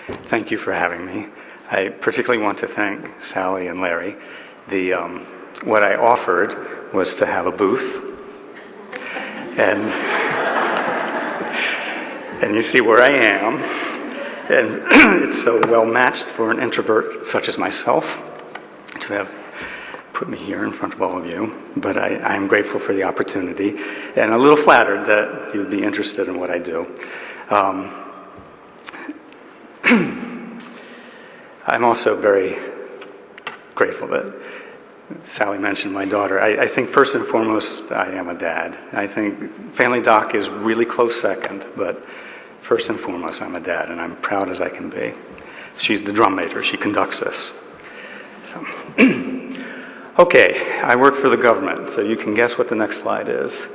Thank you for having me. I particularly want to thank Sally and Larry. What I offered was to have a booth, and you see where I am, and it's so well matched for an introvert such as myself to have put me here in front of all of you, but I'm grateful for the opportunity and a little flattered that you'd be interested in what I do. I'm also very grateful that Sally mentioned my daughter. I think first and foremost, I am a dad. I think Family Doc is really close second, but first and foremost, I'm a dad, and I'm proud as I can be. She's the drum major. She conducts this. So, okay, I work for the government, so you can guess what the next slide is.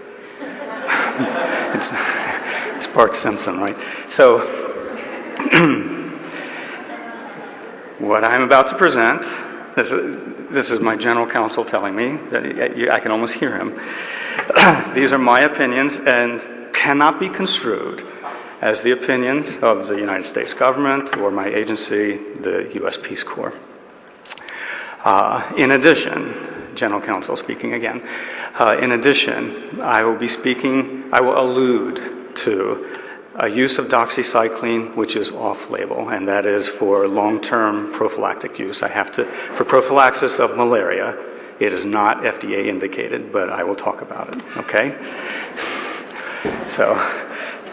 It's Bart Simpson, right? So, what I'm about to present, this is my general counsel telling me, I can almost hear him. These are my opinions and cannot be construed as the opinions of the United States government or my agency, the U.S. Peace Corps. In addition, general counsel speaking again, in addition, I will allude to a use of doxycycline, which is off-label, and that is for long-term prophylactic use. For prophylaxis of malaria, it is not FDA indicated, but I will talk about it, okay? So,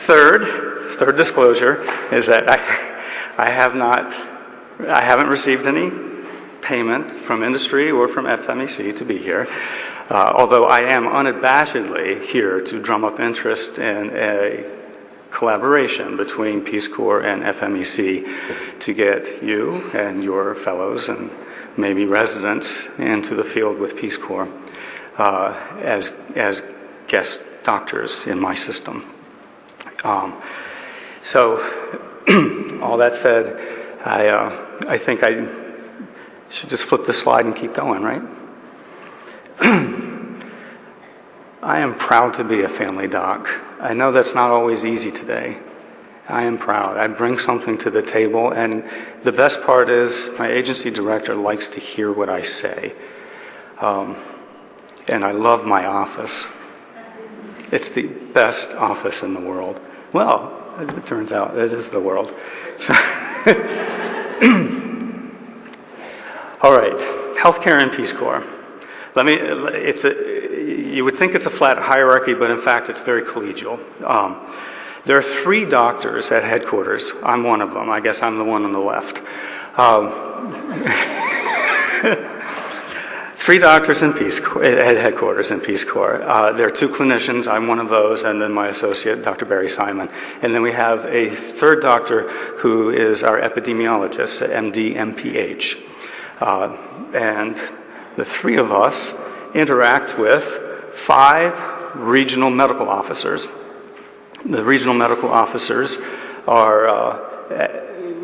third disclosure is that I haven't received any payment from industry or from FMEC to be here, although I am unabashedly here to drum up interest in a collaboration between Peace Corps and FMEC to get you and your fellows and maybe residents into the field with Peace Corps as guest doctors in my system. So, all that said, I think I should just flip the slide and keep going, right? I am proud to be a family doc. I know that's not always easy today. I am proud. I bring something to the table, and the best part is my agency director likes to hear what I say. And I love my office. It's the best office in the world. Well, it turns out it is the world. So all right, healthcare and Peace Corps. You would think it's a flat hierarchy, but in fact it's very collegial. There are 3 doctors at headquarters. I'm one of them. I guess I'm the one on the left. 3 doctors at headquarters in Peace Corps. There are 2 clinicians. I'm one of those, and then my associate, Dr. Barry Simon. And then we have a 3rd doctor who is our epidemiologist, MD, MPH. And the 3 of us interact with 5 regional medical officers. The regional medical officers are,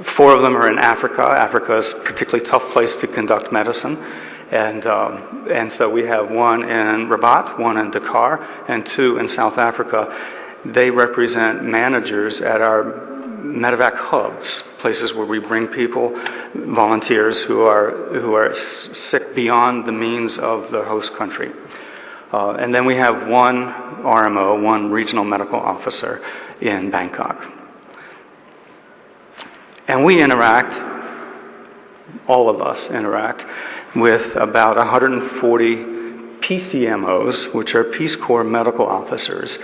4 of them are in Africa. Africa is a particularly tough place to conduct medicine. And so we have 1 in Rabat, 1 in Dakar, and 2 in South Africa. They represent managers at our medevac hubs, places where we bring people, volunteers who are sick beyond the means of the host country. And then we have 1 RMO, 1 regional medical officer in Bangkok. And we interact, all of us interact, with about 140 PCMOs, which are Peace Corps medical officers.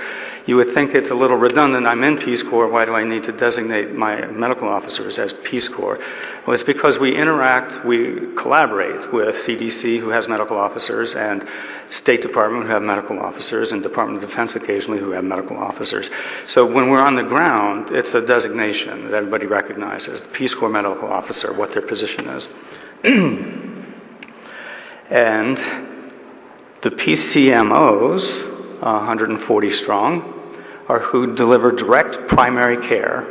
You would think it's a little redundant. I'm in Peace Corps. Why do I need to designate my medical officers as Peace Corps? Well, it's because we collaborate with CDC, who has medical officers, and State Department, who have medical officers, and Department of Defense occasionally, who have medical officers. So when we're on the ground, it's a designation that everybody recognizes, the Peace Corps medical officer, what their position is. And the PCMOs, 140 strong, are who deliver direct primary care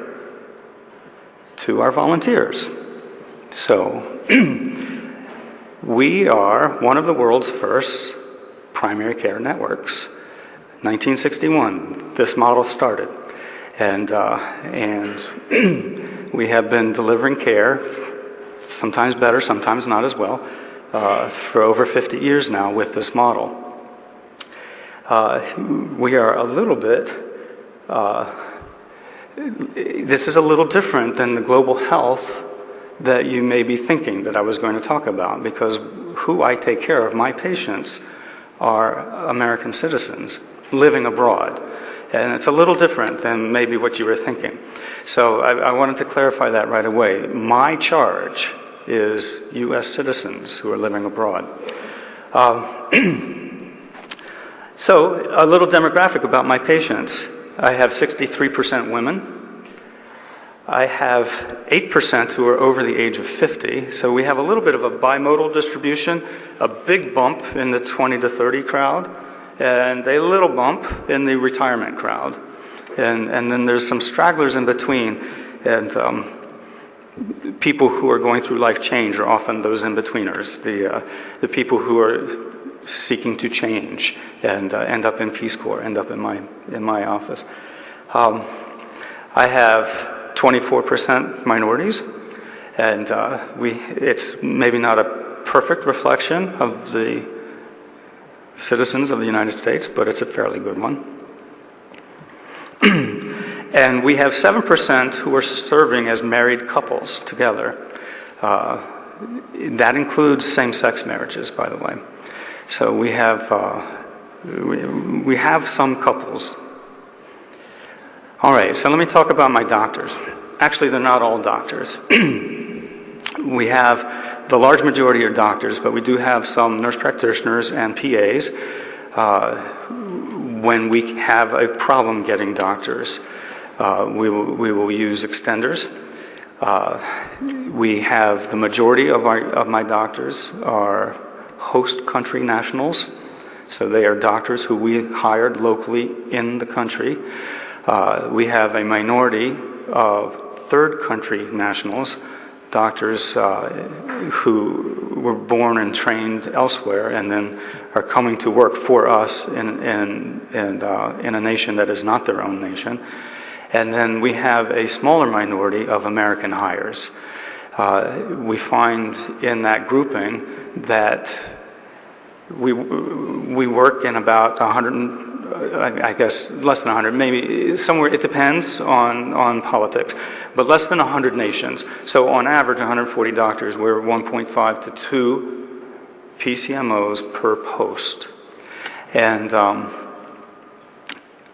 to our volunteers. So we are one of the world's first primary care networks. 1961, this model started. And we have been delivering care, sometimes better, sometimes not as well, for over 50 years now with this model. We are a little bit, this is a little different than the global health that you may be thinking that I was going to talk about, because who I take care of, my patients, are American citizens living abroad. And it's a little different than maybe what you were thinking. So I wanted to clarify that right away. My charge is U.S. citizens who are living abroad. So a little demographic about my patients. I have 63% women. I have 8% who are over the age of 50. So we have a little bit of a bimodal distribution, a big bump in the 20 to 30 crowd, and a little bump in the retirement crowd. And then there's some stragglers in between, and people who are going through life change are often those in-betweeners, the people who are seeking to change and end up in Peace Corps, end up in my office. I have 24% minorities, and it's maybe not a perfect reflection of the citizens of the United States, but it's a fairly good one. And we have 7% who are serving as married couples together. That includes same-sex marriages, by the way. So we have some couples. All right, so let me talk about my doctors. Actually, they're not all doctors. We have the large majority are doctors, but we do have some nurse practitioners and PAs when we have a problem getting doctors. We will use extenders. We have the majority of my doctors are host country nationals, so they are doctors who we hired locally in the country. We have a minority of third country nationals, doctors who were born and trained elsewhere and then are coming to work for us in a nation that is not their own nation. And then we have a smaller minority of American hires. We find in that grouping that we work in about 100, I guess less than 100, maybe somewhere, it depends on politics, but less than 100 nations. So on average, 140 doctors, we're 1.5 to 2 PCMOs per post. And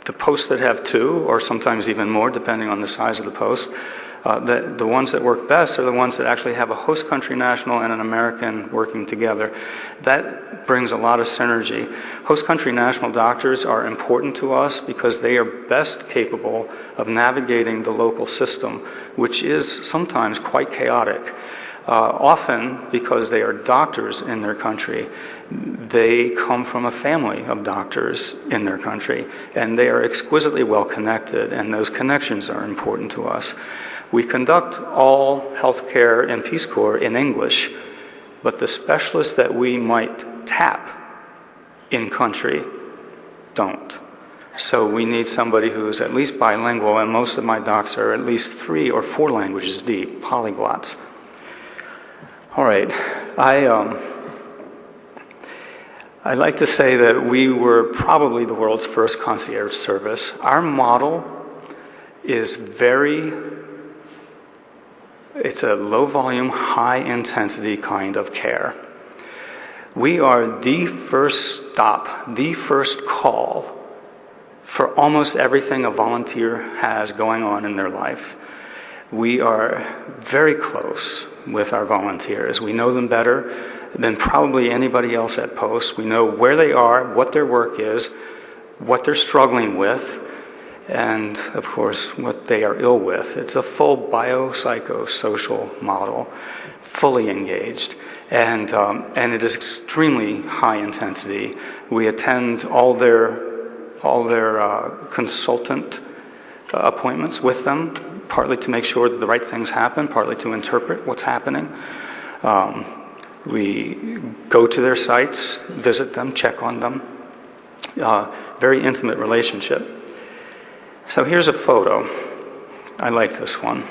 the posts that have 2, or sometimes even more, depending on the size of the post, the ones that work best are the ones that actually have a host country national and an American working together. That brings a lot of synergy. Host country national doctors are important to us because they are best capable of navigating the local system, which is sometimes quite chaotic. Often, because they are doctors in their country, they come from a family of doctors in their country, and they are exquisitely well connected, and those connections are important to us. We conduct all healthcare in Peace Corps in English, but the specialists that we might tap in country don't. So we need somebody who's at least bilingual, and most of my docs are at least 3 or 4 languages deep, polyglots. All right, I like to say that we were probably the world's first concierge service. Our model is it's a low volume, high intensity kind of care. We are the first stop, the first call for almost everything a volunteer has going on in their life. We are very close with our volunteers. We know them better than probably anybody else at post. We know where they are, what their work is, what they're struggling with, and of course, what they are ill with. It's a full biopsychosocial model, fully engaged, and it is extremely high intensity. We attend all their consultant appointments with them, partly to make sure that the right things happen, partly to interpret what's happening. We go to their sites, visit them, check on them. Very intimate relationship. So here's a photo. I like this one.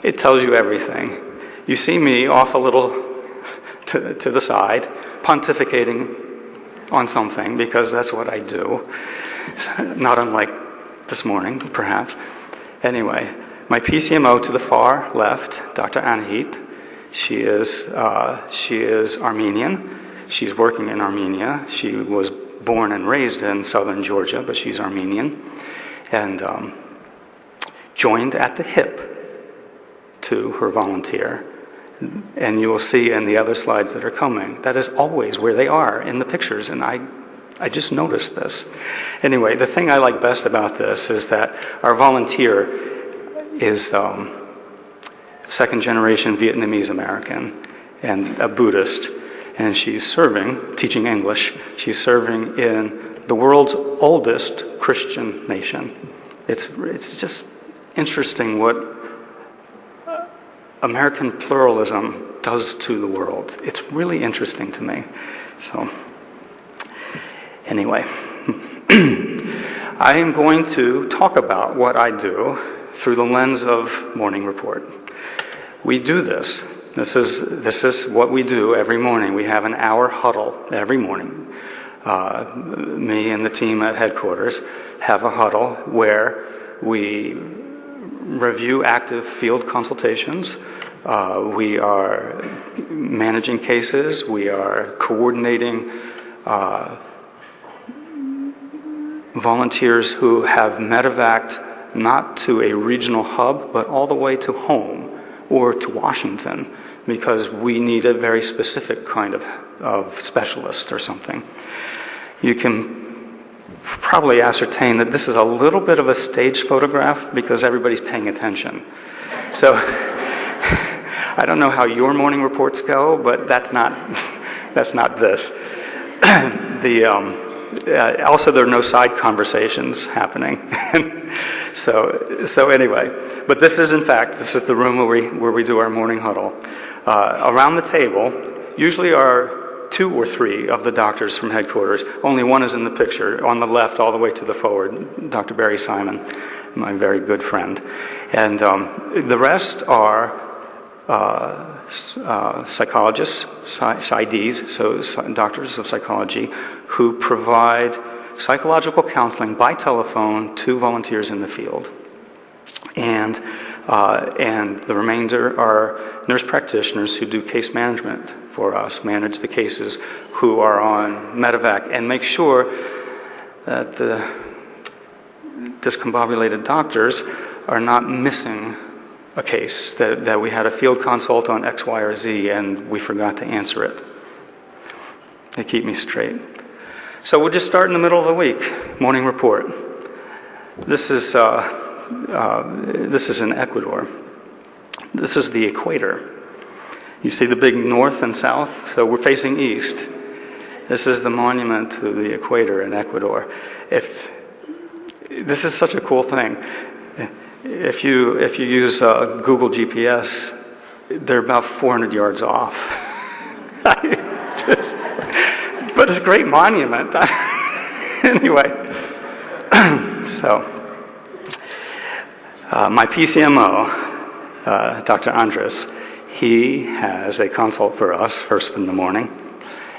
It tells you everything. You see me off a little to the side, pontificating on something, because that's what I do. Not unlike this morning, perhaps. Anyway, my PCMO to the far left, Dr. Anahit. She is Armenian. She's working in Armenia. She was born and raised in southern Georgia, but she's Armenian. And joined at the hip to her volunteer. And you will see in the other slides that are coming, that is always where they are in the pictures, and I just noticed this. Anyway, the thing I like best about this is that our volunteer is second-generation Vietnamese American and a Buddhist, and she's serving, teaching English, she's serving in the world's oldest Christian nation. It's just interesting what American pluralism does to the world. It's really interesting to me. So, anyway, I am going to talk about what I do through the lens of Morning Report. We do this. This is what we do every morning. We have an hour huddle every morning. Me and the team at headquarters have a huddle where we review active field consultations. We are managing cases. We are coordinating volunteers who have medevaced not to a regional hub, but all the way to home or to Washington, because we need a very specific kind of specialist or something. You can probably ascertain that this is a little bit of a staged photograph because everybody's paying attention. So I don't know how your morning reports go, but that's not this. Also, there are no side conversations happening. So anyway, but this is the room where we do our morning huddle. Around the table, usually are 2 or 3 of the doctors from headquarters. Only one is in the picture, on the left all the way to the forward, Dr. Barry Simon, my very good friend. And the rest are psychologists, PsyDs, so doctors of psychology, who provide psychological counseling by telephone to volunteers in the field. And the remainder are nurse practitioners who do case management for us, manage the cases, who are on medevac, and make sure that the discombobulated doctors are not missing a case, that we had a field consult on X, Y, or Z, and we forgot to answer it. They keep me straight. So we'll just start in the middle of the week, morning report. This is in Ecuador. This is the equator. You see the big north and south? So we're facing east. This is the monument to the equator in Ecuador. This is such a cool thing. If you use Google GPS, they're about 400 yards off. But it's a great monument. Anyway, so my PCMO, Dr. Andres, he has a consult for us first in the morning.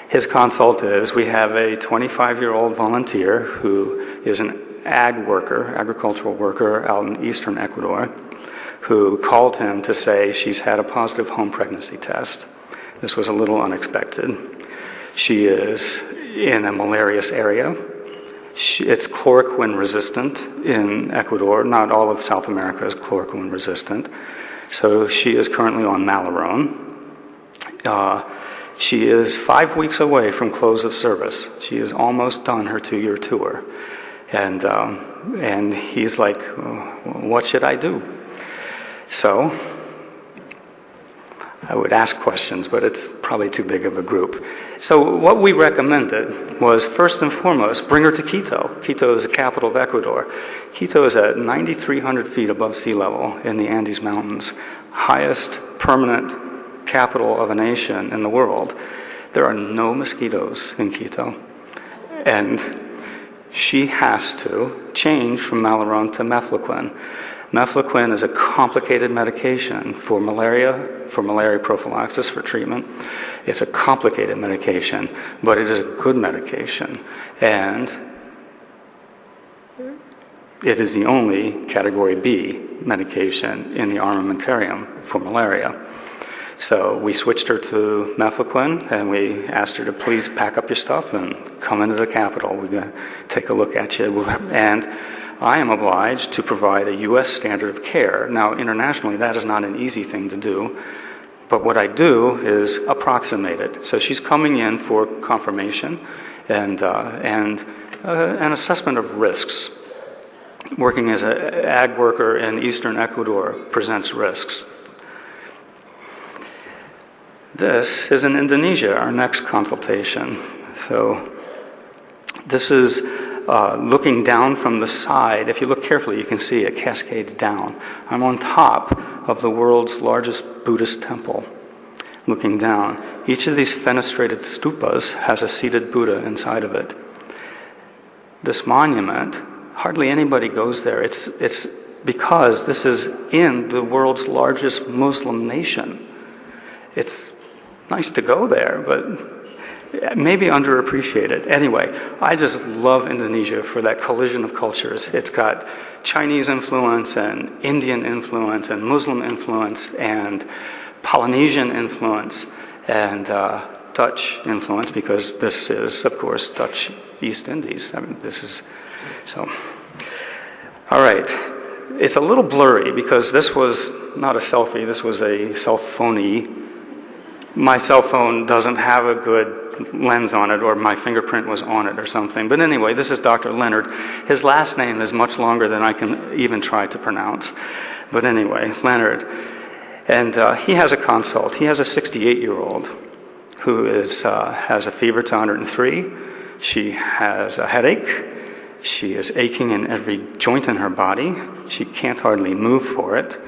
His consult is, we have a 25-year-old volunteer who is an agricultural worker out in eastern Ecuador, who called him to say she's had a positive home pregnancy test. This was a little unexpected. She is in a malarious area. It's chloroquine resistant in Ecuador. Not all of South America is chloroquine resistant. So she is currently on Malarone. She is 5 weeks away from close of service. She is almost done her 2-year tour. And he's like, what should I do? So I would ask questions, but it's probably too big of a group. So what we recommended was, first and foremost, bring her to Quito. Quito is the capital of Ecuador. Quito is at 9,300 feet above sea level in the Andes Mountains, highest permanent capital of a nation in the world. There are no mosquitoes in Quito. And she has to change from Malarone to mefloquine. Mefloquine is a complicated medication for malaria prophylaxis, for treatment. It's a complicated medication, but it is a good medication. And it is the only Category B medication in the armamentarium for malaria. So we switched her to Mefloquine, and we asked her to please pack up your stuff and come into the Capitol. We're going to take a look at you. And I am obliged to provide a U.S. standard of care. Now, internationally, that is not an easy thing to do. But what I do is approximate it. So she's coming in for confirmation and an assessment of risks. Working as an ag worker in eastern Ecuador presents risks. This is in Indonesia, our next consultation. So this is looking down from the side. If you look carefully, you can see it cascades down. I'm on top of the world's largest Buddhist temple, looking down. Each of these fenestrated stupas has a seated Buddha inside of it. This monument, hardly anybody goes there. It's because this is in the world's largest Muslim nation. It's nice to go there, but maybe underappreciated. Anyway, I just love Indonesia for that collision of cultures. It's got Chinese influence and Indian influence and Muslim influence and Polynesian influence and Dutch influence, because this is, of course, Dutch East Indies. I mean, this is so. All right. It's a little blurry because this was not a selfie. This was a cell phone-y. My cell phone doesn't have a good lens on it, or my fingerprint was on it or something. But anyway, this is Dr. Leonard. His last name is much longer than I can even try to pronounce. But anyway, Leonard. And he has a consult. He has a 68-year-old who has a fever to 103. She has a headache. She is aching in every joint in her body. She can't hardly move for it.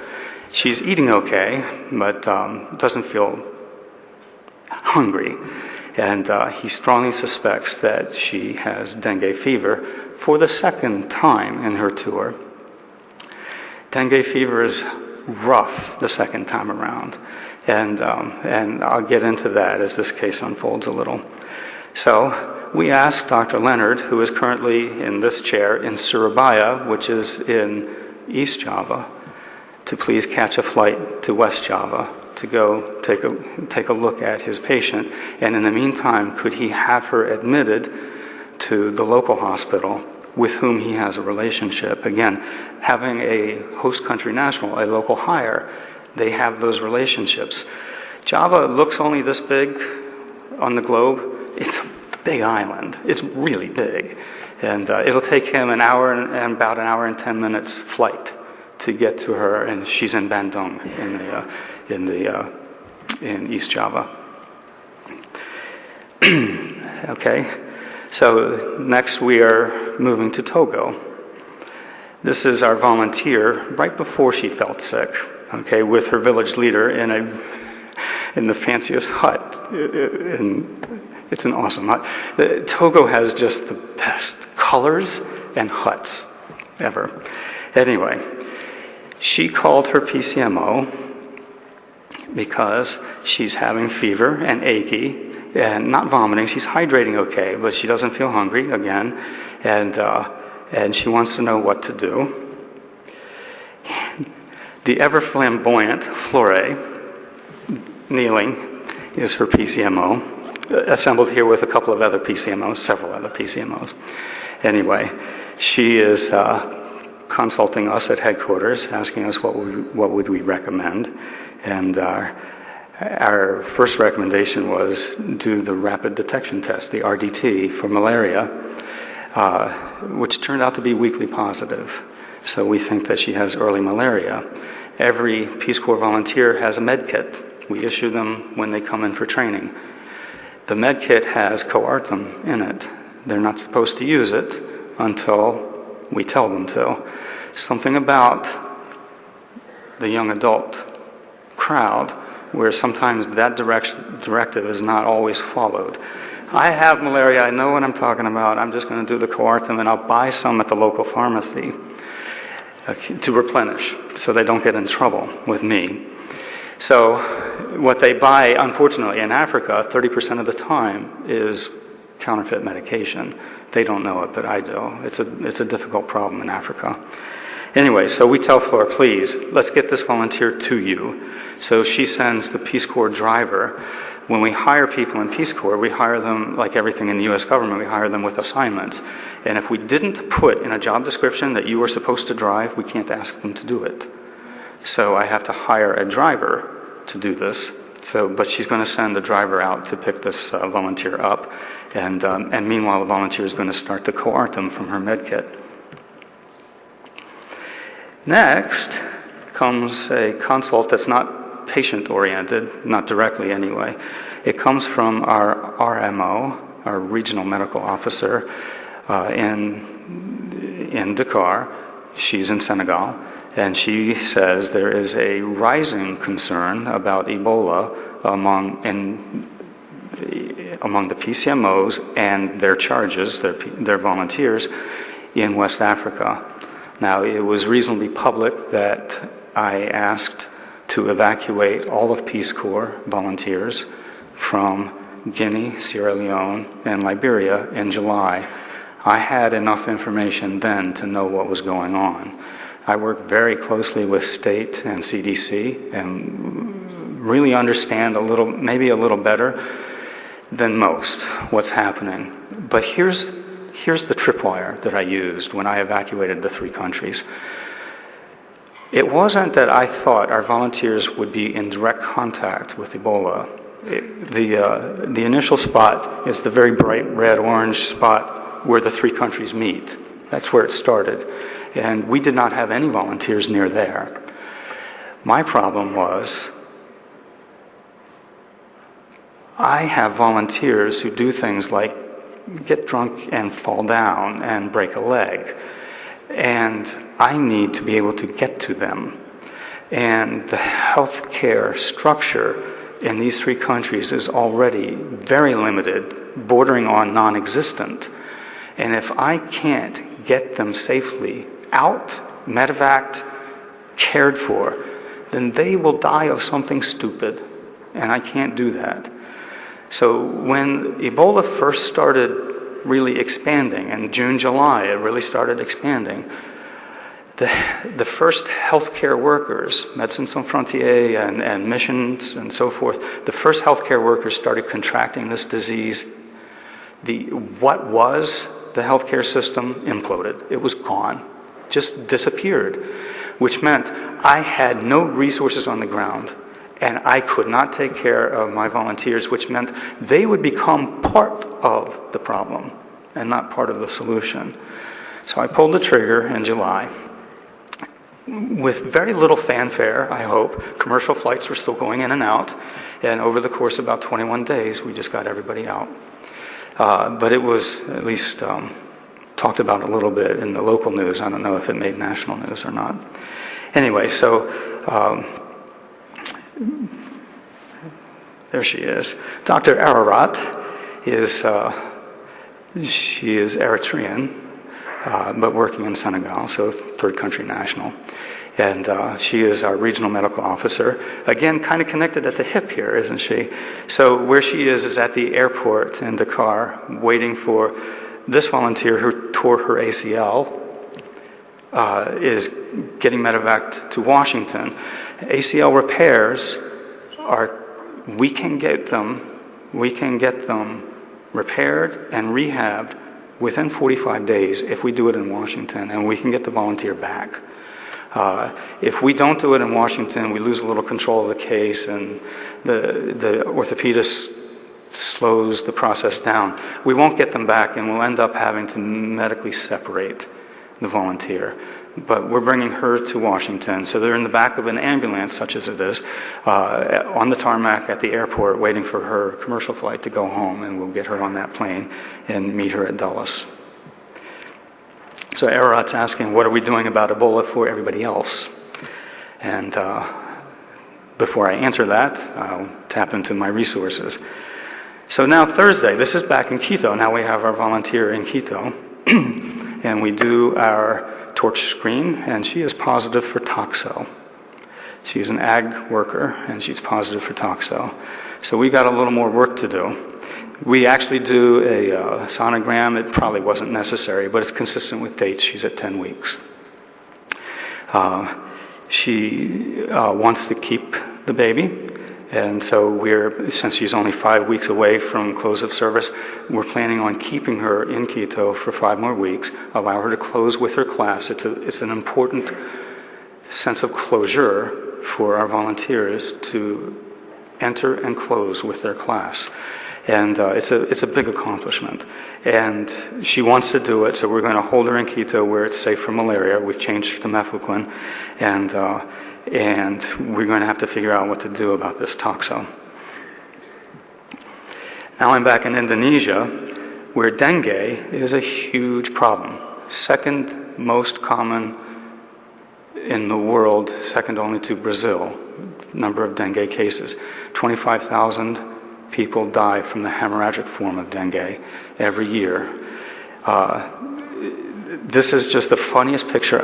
She's eating okay, but doesn't feel hungry. And he strongly suspects that she has dengue fever for the second time in her tour. Dengue fever is rough the second time around. And I'll get into that as this case unfolds a little. So we asked Dr. Leonard, who is currently in this chair in Surabaya, which is in East Java, to please catch a flight to West Java to go take a look at his patient. And in the meantime, could he have her admitted to the local hospital with whom he has a relationship? Again, having a host country national, a local hire, they have those relationships. Java looks only this big on the globe. It's a big island. It's really big. And it'll take him about an hour and 10 minutes flight to get to her, and she's in Bandung in East Java. Okay, so next we are moving to Togo. This is our volunteer right before she felt sick. Okay, with her village leader in the fanciest hut. It's an awesome hut. Togo has just the best colors and huts ever. Anyway, she called her PCMO because she's having fever and achy and not vomiting. She's hydrating okay, but she doesn't feel hungry again, and she wants to know what to do. The ever flamboyant Flore, kneeling, is her PCMO, assembled here with a couple of other PCMOs, several other PCMOs. Anyway, she is consulting us at headquarters, asking us what would we recommend. And our first recommendation was do the rapid detection test, the RDT, for malaria, which turned out to be weakly positive. So we think that she has early malaria. Every Peace Corps volunteer has a med kit. We issue them when they come in for training. The med kit has coartem in it. They're not supposed to use it until we tell them to. Something about the young adult crowd where sometimes that directive is not always followed. I have malaria, I know what I'm talking about, I'm just going to do the coartem and I'll buy some at the local pharmacy. to replenish so they don't get in trouble with me. So what they buy, unfortunately, in Africa, 30% of the time is counterfeit medication. They don't know it, but I do. It's a difficult problem in Africa. Anyway, so we tell Flora, please, let's get this volunteer to you. So she sends the Peace Corps driver. When we hire people in Peace Corps, we hire them, like everything in the U.S. government, we hire them with assignments. And if we didn't put in a job description that you were supposed to drive, we can't ask them to do it. So I have to hire a driver to do this. But she's going to send a driver out to pick this volunteer up. And meanwhile, the volunteer is going to start to coart them from her med kit. Next comes a consult that's not patient-oriented, not directly anyway. It comes from our RMO, our regional medical officer in Dakar. She's in Senegal, and she says there is a rising concern about Ebola among the PCMOs and their charges, their volunteers, in West Africa. Now, it was reasonably public that I asked to evacuate all of Peace Corps volunteers from Guinea, Sierra Leone, and Liberia in July. I had enough information then to know what was going on. I worked very closely with state and CDC and really understand maybe a little better than most what's happening. But here's the tripwire that I used when I evacuated the 3 countries. It wasn't that I thought our volunteers would be in direct contact with Ebola. The initial spot is the very bright red-orange spot where the 3 countries meet. That's where it started. And we did not have any volunteers near there. My problem was I have volunteers who do things like get drunk and fall down and break a leg. And I need to be able to get to them. And the healthcare structure in these 3 countries is already very limited, bordering on non-existent. And if I can't get them safely out, medevaced, cared for, then they will die of something stupid. And I can't do that. So when Ebola first started really expanding, in June, July, it really started expanding, the first healthcare workers, Médecins Sans Frontières and missions and so forth, the first healthcare workers started contracting this disease. What was the healthcare system imploded. It was gone, just disappeared, which meant I had no resources on the ground. And I could not take care of my volunteers, which meant they would become part of the problem and not part of the solution. So I pulled the trigger in July. With very little fanfare, I hope. Commercial flights were still going in and out. And over the course of about 21 days, we just got everybody out. But it was at least talked about a little bit in the local news. I don't know if it made national news or not. Anyway, so there she is. Dr. Ararat she is Eritrean, but working in Senegal, so third country national. And she is our regional medical officer. Again, kind of connected at the hip here, isn't she? So where she is at the airport in Dakar, waiting for this volunteer who tore her ACL, is getting medevaced to Washington. ACL repairs we can get them repaired and rehabbed within 45 days if we do it in Washington, and we can get the volunteer back. If we don't do it in Washington, we lose a little control of the case, and the orthopedist slows the process down. We won't get them back, and we'll end up having to medically separate the volunteer. But we're bringing her to Washington, so they're in the back of an ambulance, such as it is, on the tarmac at the airport, waiting for her commercial flight to go home, and we'll get her on that plane and meet her at Dulles. So Ararat's asking, what are we doing about Ebola for everybody else? And before I answer that, I'll tap into my resources. So now Thursday, this is back in Quito. Now we have our volunteer in Quito, and we do our torch screen, and she is positive for toxo. She's an ag worker, and she's positive for toxo. So we got a little more work to do. We actually do a sonogram. It probably wasn't necessary, but it's consistent with dates. She's at 10 weeks. She wants to keep the baby, and so since she's only 5 weeks away from close of service, we're planning on keeping her in Quito for 5 more weeks, allow her to close with her class. It's an important sense of closure for our volunteers to enter and close with their class. And it's a big accomplishment. And she wants to do it, so we're going to hold her in Quito where it's safe for malaria. We've changed her to mefloquine, and we're going to have to figure out what to do about this toxo. Now I'm back in Indonesia, where dengue is a huge problem. Second most common in the world, second only to Brazil, number of dengue cases. 25,000 people die from the hemorrhagic form of dengue every year. This is just the funniest picture.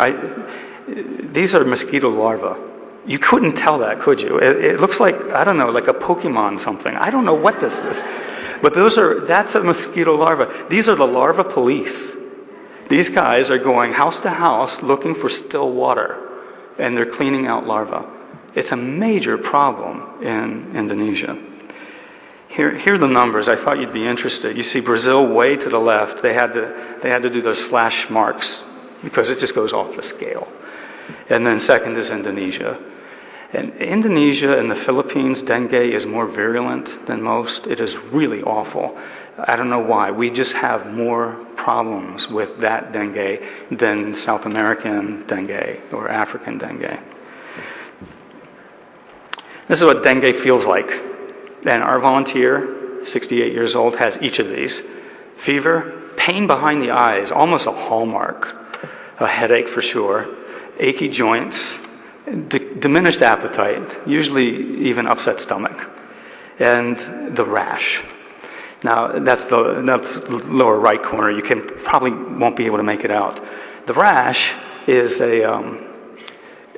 These are mosquito larvae. You couldn't tell that, could you? It looks like, I don't know, like a Pokemon something. I don't know what this is. But that's a mosquito larva. These are the larva police. These guys are going house to house looking for still water, and they're cleaning out larvae. It's a major problem in Indonesia. Here are the numbers. I thought you'd be interested. You see Brazil way to the left. They had to do those slash marks because it just goes off the scale. And then second is Indonesia. And Indonesia and the Philippines, dengue is more virulent than most. It is really awful. I don't know why. We just have more problems with that dengue than South American dengue or African dengue. This is what dengue feels like. And our volunteer, 68 years old, has each of these. Fever, pain behind the eyes, almost a hallmark, a headache for sure, achy joints, diminished appetite, usually even upset stomach, and the rash. Now, that's the lower right corner. You probably won't be able to make it out. The rash is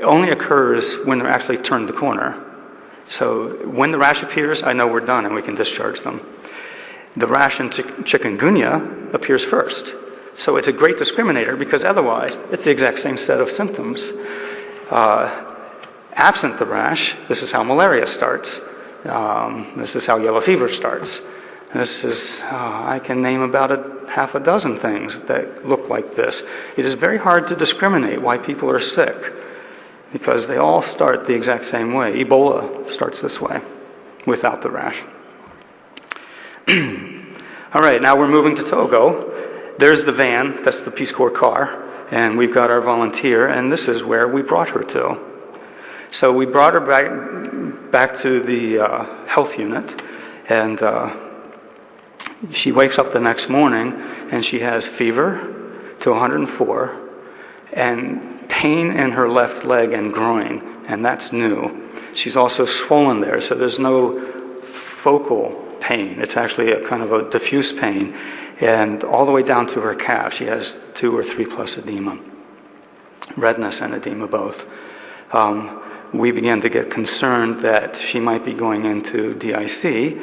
only occurs when they're actually turned the corner. So when the rash appears, I know we're done and we can discharge them. The rash in chikungunya appears first. So it's a great discriminator because otherwise it's the exact same set of symptoms. Absent the rash, this is how malaria starts. This is how yellow fever starts. I can name about half a dozen things that look like this. It is very hard to discriminate why people are sick because they all start the exact same way. Ebola starts this way, without the rash. All right, now we're moving to Togo. There's the van, that's the Peace Corps car, and we've got our volunteer, and this is where we brought her to. So we brought her back to the health unit, and she wakes up the next morning, and she has fever to 104, and pain in her left leg and groin, and that's new. She's also swollen there, so there's no focal pain. It's actually a kind of a diffuse pain, and all the way down to her calf. She has 2 or 3 plus edema, redness and edema both. We began to get concerned that she might be going into DIC,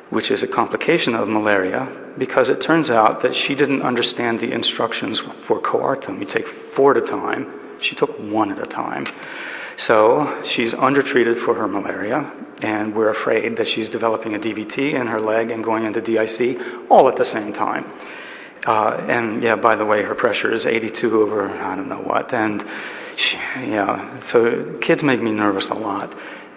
which is a complication of malaria, because it turns out that she didn't understand the instructions for Coartem. You take 4 at a time. She took 1 at a time. So she's undertreated for her malaria, and we're afraid that she's developing a DVT in her leg and going into DIC all at the same time. And yeah, by the way, her pressure is 82 over I don't know what. And so kids make me nervous a lot,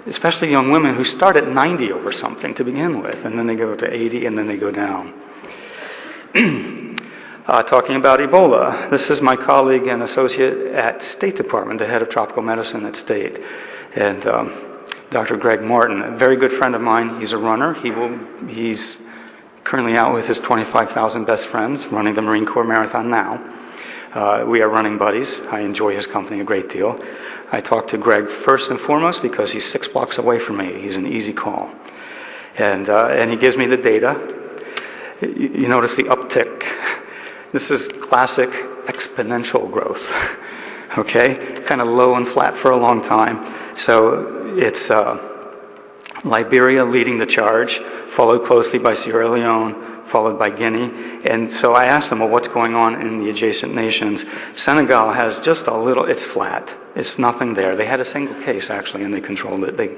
especially young women who start at 90 over something to begin with, and then they go to 80, and then they go down. Talking about Ebola, this is my colleague and associate at State Department, the head of tropical medicine at State, and Dr. Greg Martin, a very good friend of mine. He's a runner. He's currently out with his 25,000 best friends, running the Marine Corps Marathon now. We are running buddies. I enjoy his company a great deal. I talk to Greg first and foremost because he's 6 blocks away from me. He's an easy call. And he gives me the data. You notice the uptick. This is classic exponential growth, okay? Kind of low and flat for a long time. So it's Liberia leading the charge, followed closely by Sierra Leone, followed by Guinea. And so I asked them, well, what's going on in the adjacent nations? Senegal has just a little, it's flat. It's nothing there. They had a single case, actually, and they controlled it. They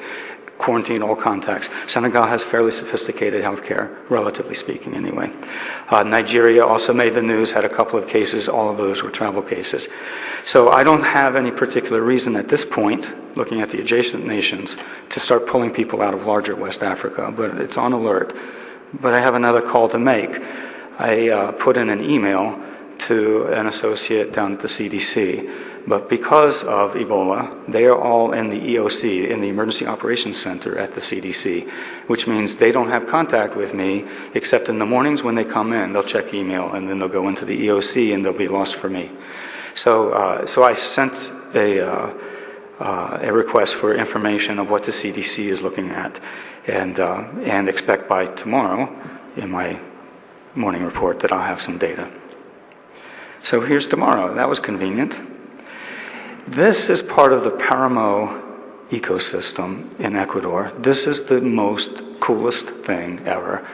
quarantined all contacts. Senegal has fairly sophisticated healthcare, relatively speaking, anyway. Nigeria also made the news, had a couple of cases. All of those were travel cases. So I don't have any particular reason at this point, looking at the adjacent nations, to start pulling people out of larger West Africa, but it's on alert. But I have another call to make. I put in an email to an associate down at the CDC. But because of Ebola, they are all in the EOC, in the Emergency Operations Center at the CDC, which means they don't have contact with me except in the mornings when they come in. They'll check email, and then they'll go into the EOC, and they'll be lost for me. So I sent a request for information of what the CDC is looking at, and expect by tomorrow in my morning report that I'll have some data. So here's tomorrow. That was convenient. This is part of the Paramo ecosystem in Ecuador. This is the most coolest thing ever.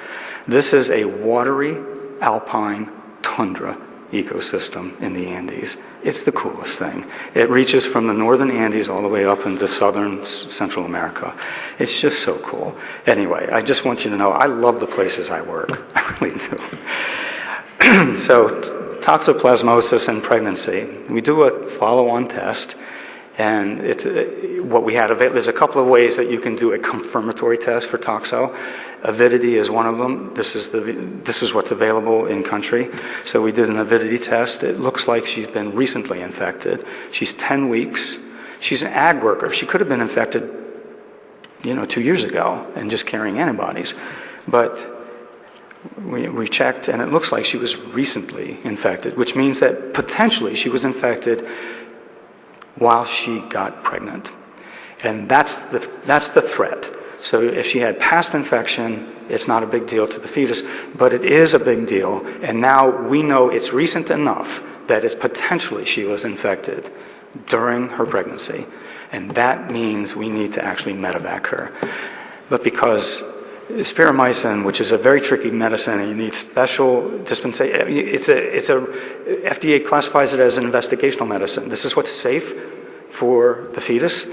This is a watery alpine tundra ecosystem in the Andes. It's the coolest thing. It reaches from the northern Andes all the way up into southern Central America. It's just so cool. Anyway, I just want you to know I love the places I work. I really do. So, toxoplasmosis and pregnancy. We do a follow-on test, and it's what we had available. There's a couple of ways that you can do a confirmatory test for toxo. Avidity is one of them. This is what's available in country. So we did an avidity test. It looks like she's been recently infected. She's 10 weeks. She's an ag worker. She could have been infected, 2 years ago and just carrying antibodies, but we checked, and it looks like she was recently infected, which means that potentially she was infected while she got pregnant. And that's the threat. So if she had past infection, it's not a big deal to the fetus, but it is a big deal. And now we know it's recent enough that it's potentially she was infected during her pregnancy. And that means we need to actually medevac her. But because Spiramycin, which is a very tricky medicine, and you need special dispensation. FDA classifies it as an investigational medicine. This is what's safe for the fetus,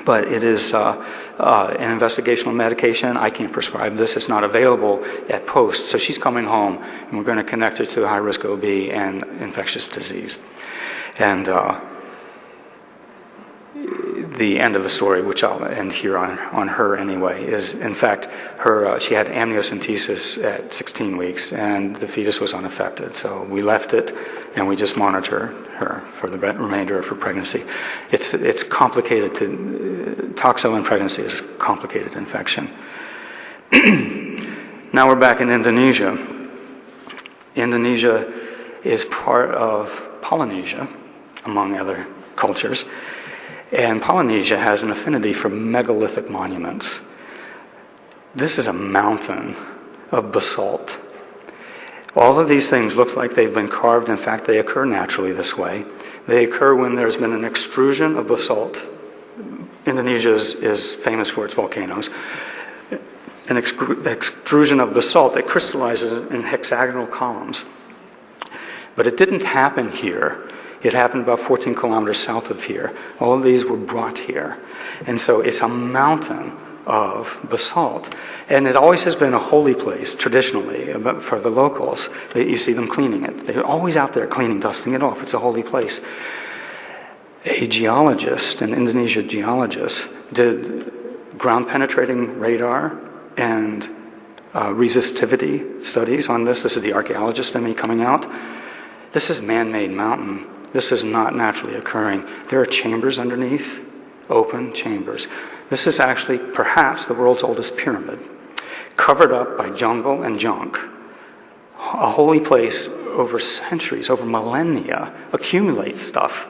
but it is an investigational medication. I can't prescribe this. It's not available at post. So she's coming home, and we're going to connect her to high-risk OB and infectious disease. And the end of the story, which I'll end here on her anyway, is in fact she had amniocentesis at 16 weeks, and the fetus was unaffected. So we left it, and we just monitored her for the remainder of her pregnancy. It's complicated. Toxo in pregnancy is a complicated infection. Now we're back in Indonesia. Indonesia is part of Polynesia, among other cultures. And Polynesia has an affinity for megalithic monuments. This is a mountain of basalt. All of these things look like they've been carved. In fact, they occur naturally this way. They occur when there's been an extrusion of basalt. Indonesia is famous for its volcanoes. An extrusion of basalt that crystallizes in hexagonal columns. But it didn't happen here. It happened about 14 kilometers south of here. All of these were brought here. And so it's a mountain of basalt. And it always has been a holy place, traditionally, for the locals. You see them cleaning it. They're always out there cleaning, dusting it off. It's a holy place. A geologist, an Indonesian geologist, did ground-penetrating radar and resistivity studies on this. This is the archaeologist in me coming out. This is man-made mountain. This is not naturally occurring. There are chambers underneath, open chambers. This is actually perhaps the world's oldest pyramid, covered up by jungle and junk. A holy place over centuries, over millennia, accumulates stuff,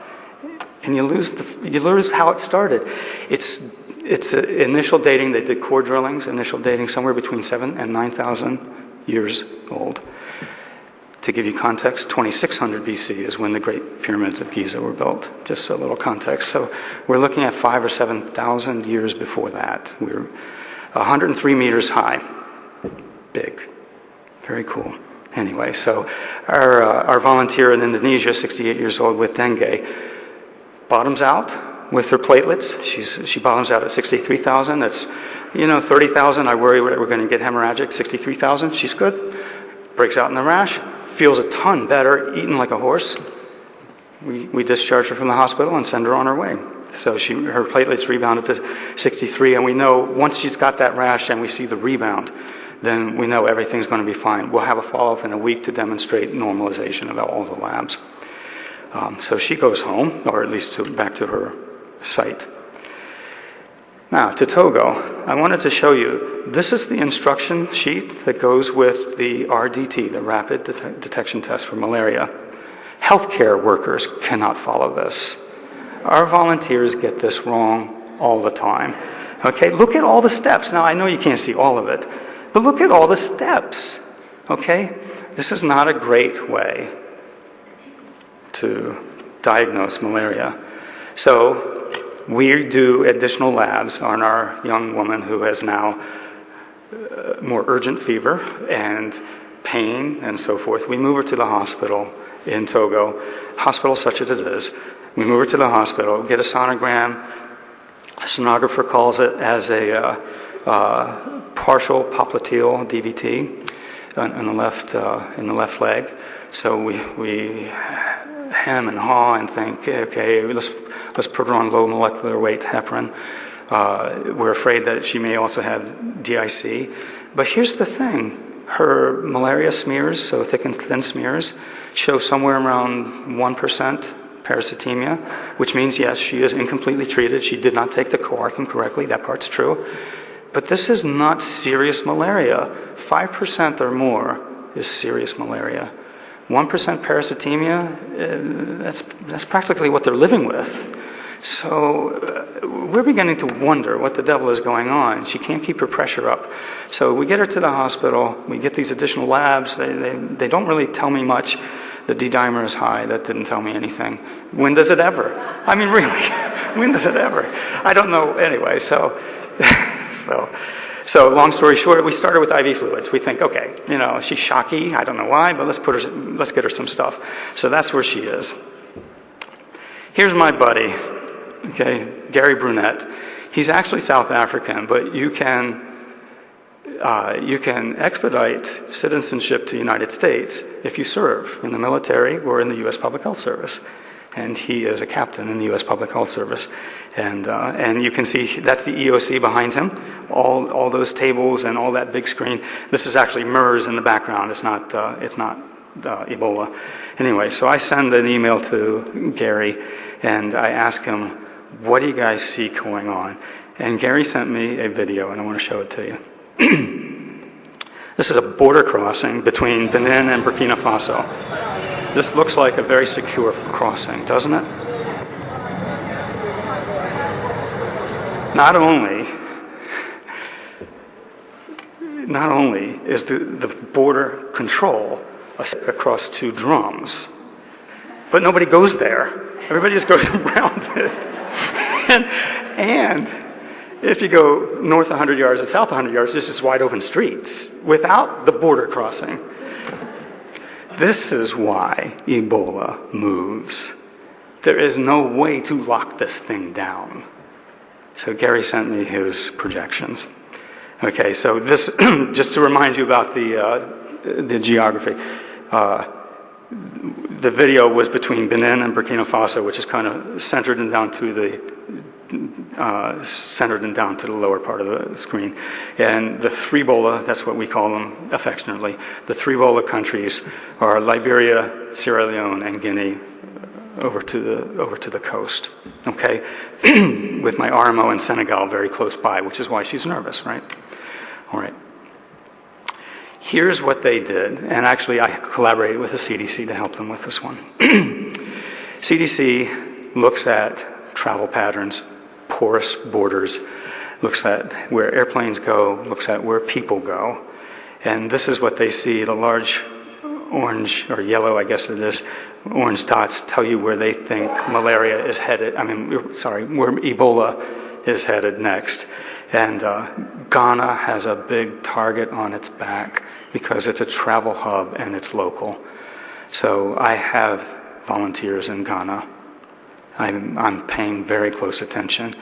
and you lose how it started. It's initial dating. They did core drillings. Initial dating somewhere between 7,000 and 9,000 years old. To give you context, 2600 BC is when the Great Pyramids of Giza were built, just a little context. So we're looking at 5,000 or 7,000 years before that. We're 103 meters high. Big. Very cool. Anyway, so our volunteer in Indonesia, 68 years old with dengue, bottoms out with her platelets. She bottoms out at 63,000. That's, 30,000. I worry we're going to get hemorrhagic. 63,000. She's good. Breaks out in a rash. Feels a ton better, eating like a horse. We discharge her from the hospital and send her on her way. So her platelets rebounded to 63, and we know once she's got that rash and we see the rebound, then we know everything's going to be fine. We'll have a follow-up in a week to demonstrate normalization of all the labs. So she goes home, or at least back to her site. Now, to Togo, I wanted to show you, this is the instruction sheet that goes with the RDT, the Rapid Detection Test for Malaria. Healthcare workers cannot follow this. Our volunteers get this wrong all the time. Okay, look at all the steps. Now, I know you can't see all of it, but look at all the steps. Okay? This is not a great way to diagnose malaria. So, we do additional labs on our young woman who has now more urgent fever and pain and so forth. We move her to the hospital in Togo, hospital such as it is. We move her to the hospital, get a sonogram. A sonographer calls it as a partial popliteal DVT in the left leg. So we hem and haw and think, okay, let's put her on low molecular weight heparin. We're afraid that she may also have DIC. But here's the thing. Her malaria smears, so thick and thin smears, show somewhere around 1% parasitemia, which means, yes, she is incompletely treated. She did not take the coartem correctly. That part's true. But this is not serious malaria. 5% or more is serious malaria. 1% parasitemia, that's practically what they're living with. So we're beginning to wonder what the devil is going on. She can't keep her pressure up. So we get her to the hospital. We get these additional labs. They don't really tell me much. The D-dimer is high. That didn't tell me anything. When does it ever? I mean, really, when does it ever? I don't know. Anyway, so long story short, we started with IV fluids. We think, okay, she's shocky. I don't know why, but let's get her some stuff. So that's where she is. Here's my buddy, okay, Gary Brunette. He's actually South African, but you can expedite citizenship to the United States if you serve in the military or in the U.S. Public Health Service. And he is a captain in the U.S. Public Health Service. And you can see that's the EOC behind him, all those tables and all that big screen. This is actually MERS in the background. It's not Ebola. Anyway, so I send an email to Gary, and I ask him, what do you guys see going on? And Gary sent me a video, and I want to show it to you. This is a border crossing between Benin and Burkina Faso. This looks like a very secure crossing, doesn't it? Not only is the border control across two drums, but nobody goes there. Everybody just goes around it. and if you go north 100 yards and south 100 yards, there's just wide open streets without the border crossing. This is why Ebola moves. There is no way to lock this thing down. So Gary sent me his projections. Okay, so this, just to remind you about the geography. The video was between Benin and Burkina Faso, which is kind of centered and down to the lower part of the screen. And the three Ebola, that's what we call them affectionately, the three Ebola countries are Liberia, Sierra Leone, and Guinea over to the coast. Okay, with my RMO in Senegal very close by, which is why she's nervous, right? All right. Here's what they did, and actually I collaborated with the CDC to help them with this one. CDC looks at travel patterns, porous borders, looks at where airplanes go, looks at where people go, and this is what they see. The large orange or yellow, I guess it is, orange dots tell you where they think malaria is headed. Where Ebola is headed next. And Ghana has a big target on its back because it's a travel hub and it's local. So I have volunteers in Ghana. I'm paying very close attention.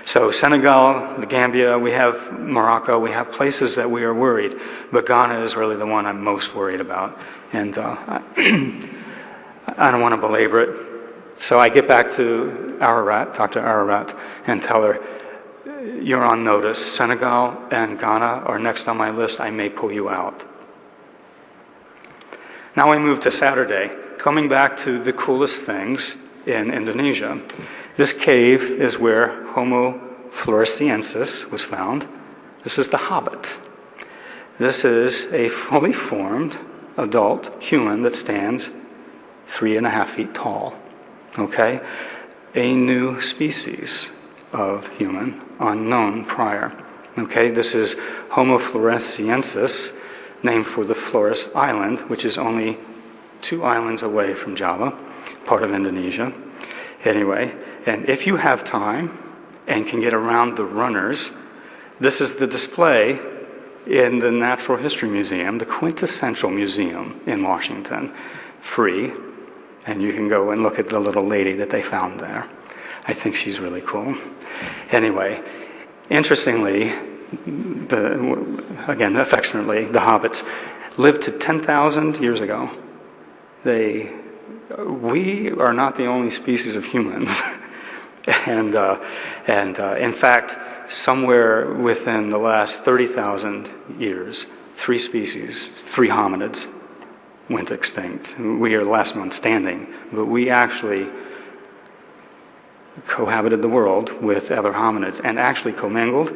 So Senegal, the Gambia, we have Morocco, we have places that we are worried, but Ghana is really the one I'm most worried about. And I don't want to belabor it. So I get back to Ararat, Dr. Ararat, and tell her, you're on notice. Senegal and Ghana are next on my list. I may pull you out. Now we move to Saturday, coming back to the coolest things in Indonesia. This cave is where Homo floresiensis was found. This is the Hobbit. This is a fully formed adult human that stands 3.5 feet tall. Okay? A new species of human, unknown prior. Okay? This is Homo floresiensis, named for the Flores Island, which is only 2 islands away from Java, part of Indonesia. Anyway, and if you have time and can get around the runners, this is the display in the Natural History Museum, the quintessential museum in Washington, free, and you can go and look at the little lady that they found there. I think she's really cool. Anyway, interestingly, again, affectionately, the hobbits lived to 10,000 years ago. We are not the only species of humans. and in fact, somewhere within the last 30,000 years, 3 species, 3 hominids went extinct. We are the last one standing, but we actually cohabited the world with other hominids and actually commingled.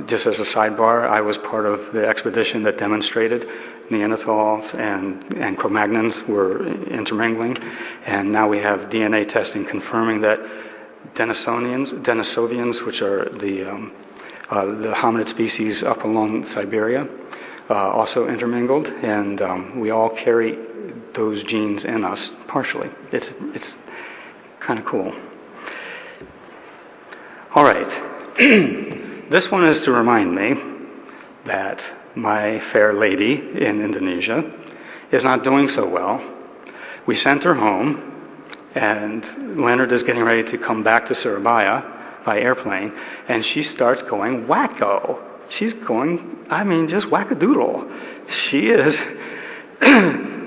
Just as a sidebar, I was part of the expedition that demonstrated Neanderthals and Cro-Magnons were intermingling, and now we have DNA testing confirming that Denisovians, which are the hominid species up along Siberia, also intermingled, and we all carry those genes in us partially. It's kind of cool. All right. This one is to remind me that my fair lady in Indonesia is not doing so well. We sent her home, and Leonard is getting ready to come back to Surabaya by airplane, and she starts going wacko. She's going, just wackadoodle.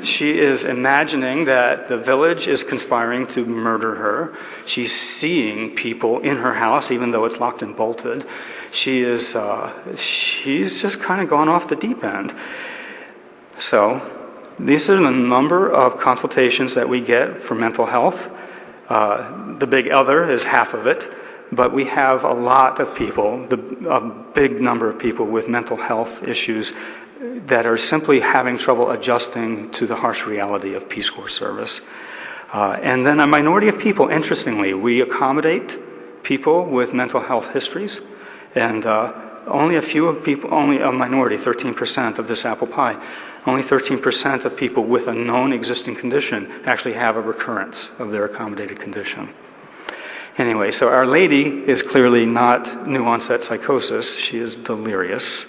She is imagining that the village is conspiring to murder her. She's seeing people in her house, even though it's locked and bolted. She's just kind of gone off the deep end. So these are the number of consultations that we get for mental health. The big other is half of it, but we have a lot of people, a big number of people with mental health issues that are simply having trouble adjusting to the harsh reality of Peace Corps service. And then a minority of people, interestingly, we accommodate people with mental health histories, and only a minority, 13% of this apple pie, only 13% of people with a known existing condition actually have a recurrence of their accommodated condition. Anyway, so Our Lady is clearly not new onset psychosis, she is delirious.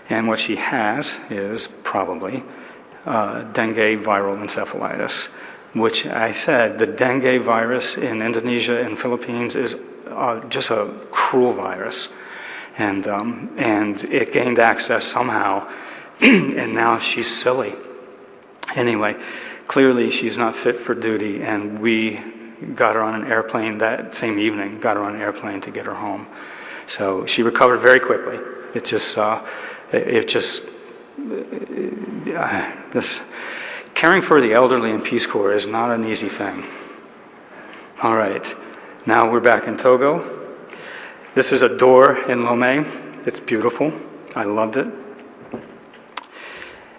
And what she has is probably dengue viral encephalitis, which I said the dengue virus in Indonesia and Philippines is just a cruel virus. And it gained access somehow, and now she's silly. Anyway, clearly she's not fit for duty, and we got her on an airplane that same evening, got her on an airplane to get her home. So she recovered very quickly. This caring for the elderly in Peace Corps is not an easy thing. All right, now we're back in Togo. This is a door in Lomé. It's beautiful. I loved it.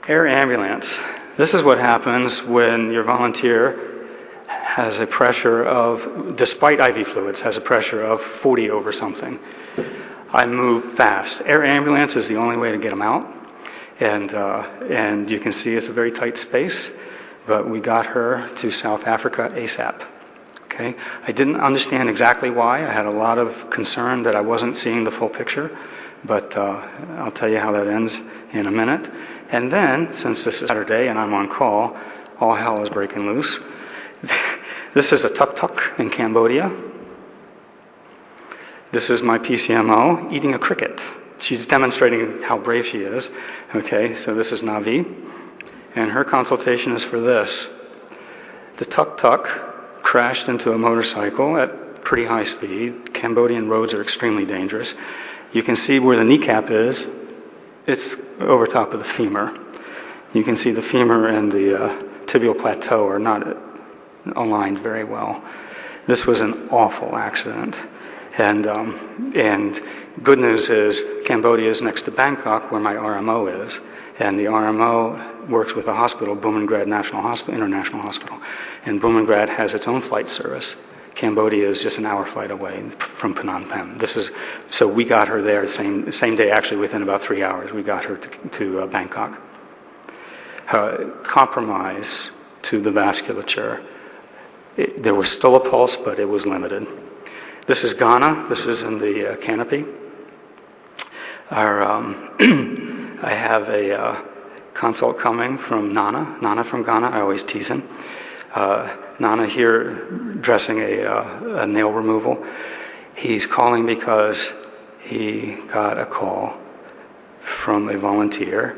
Air ambulance. This is what happens when your volunteer has a pressure of, despite IV fluids, has a pressure of 40 over something. I move fast. Air ambulance is the only way to get them out. And you can see it's a very tight space, but we got her to South Africa ASAP. Okay? I didn't understand exactly why. I had a lot of concern that I wasn't seeing the full picture, but I'll tell you how that ends in a minute. And then, since this is Saturday and I'm on call, all hell is breaking loose. This is a tuk-tuk in Cambodia. This is my PCMO eating a cricket. She's demonstrating how brave she is. Okay, so this is Navi, and her consultation is for this. The tuk-tuk crashed into a motorcycle at pretty high speed. Cambodian roads are extremely dangerous. You can see where the kneecap is. It's over top of the femur. You can see the femur and the tibial plateau are not aligned very well. This was an awful accident. And good news is Cambodia is next to Bangkok, where my RMO is, and the RMO works with a hospital, Bumrungrad International Hospital, and Bumrungrad has its own flight service. Cambodia is just an hour flight away from Phnom Penh. So we got her there the same day, actually within about 3 hours. We got her to Bangkok. Compromise to the vasculature. There was still a pulse, but it was limited. This is Ghana. This is in the canopy. I have a consult coming from Nana from Ghana. I always tease him. Nana here dressing a nail removal. He's calling because he got a call from a volunteer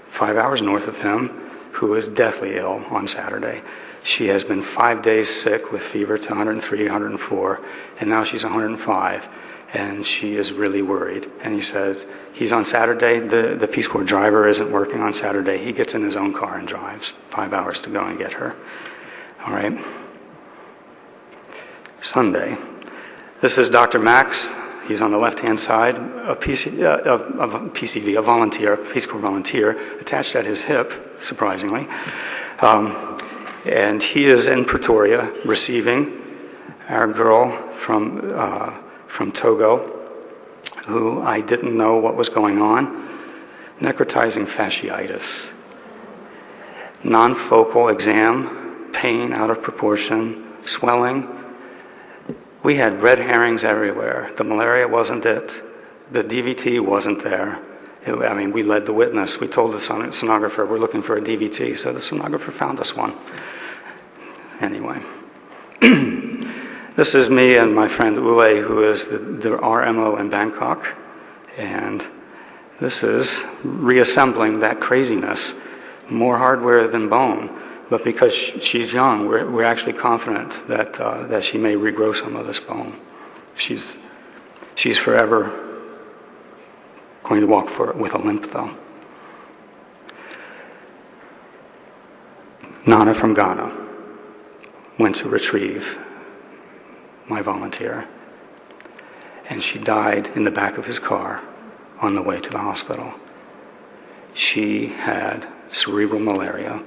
5 hours north of him who is deathly ill on Saturday. She has been 5 days sick with fever to 103, 104, and now she's 105, and she is really worried. And he says, he's on Saturday, the Peace Corps driver isn't working on Saturday. He gets in his own car and drives 5 hours to go and get her. All right. Sunday. This is Dr. Max. He's on the left-hand side, a PCV, a volunteer, a Peace Corps volunteer, attached at his hip, surprisingly. And he is in Pretoria receiving our girl from Togo, who I didn't know what was going on. Necrotizing fasciitis. Non-focal exam, pain out of proportion, swelling. We had red herrings everywhere. The malaria wasn't it. The DVT wasn't there. We led the witness. We told the sonographer we're looking for a DVT, so the sonographer found us one. Anyway, this is me and my friend Ule, who is the RMO in Bangkok, and this is reassembling that craziness, more hardware than bone. But because she's young, we're actually confident that she may regrow some of this bone. She's forever going to walk with a limp, though. Nana from Ghana went to retrieve my volunteer, and she died in the back of his car on the way to the hospital. She had cerebral malaria.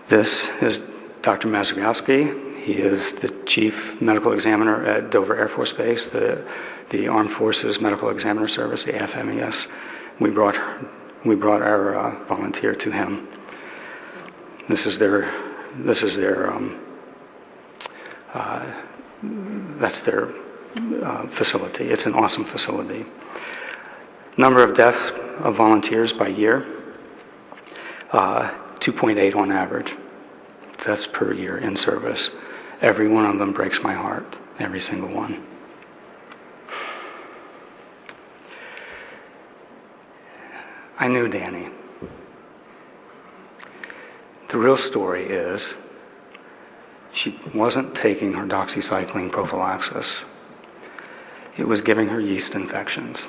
This is Dr. Mazurowski. He is the chief medical examiner at Dover Air Force Base, the Armed Forces Medical Examiner Service, the FMES. We brought our volunteer to him. That's their facility. It's an awesome facility. Number of deaths of volunteers by year, 2.8 on average. That's per year in service. Every one of them breaks my heart, every single one. I knew Danny. The real story is she wasn't taking her doxycycline prophylaxis. It was giving her yeast infections.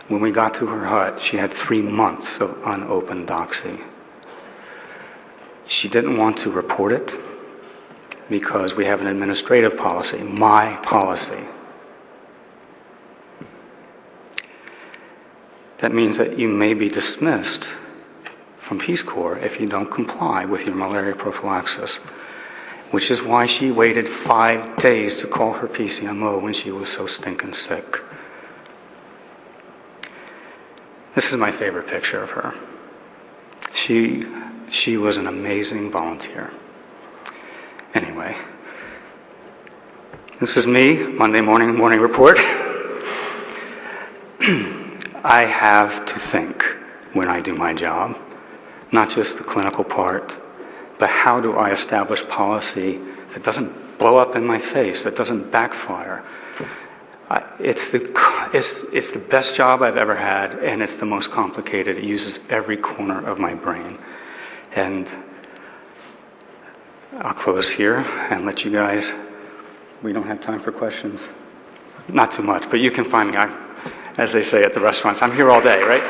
When we got to her hut, she had 3 months of unopened doxy. She didn't want to report it because we have an administrative policy, my policy. That means that you may be dismissed from Peace Corps if you don't comply with your malaria prophylaxis, which is why she waited 5 days to call her PCMO when she was so stinking sick. This is my favorite picture of her. She was an amazing volunteer. Anyway, this is me, Monday morning report. I have to think when I do my job, not just the clinical part, but how do I establish policy that doesn't blow up in my face, that doesn't backfire. It's the best job I've ever had, and it's the most complicated. It uses every corner of my brain. And I'll close here and let you guys, we don't have time for questions. Not too much, but you can find me, as they say at the restaurants, I'm here all day, right?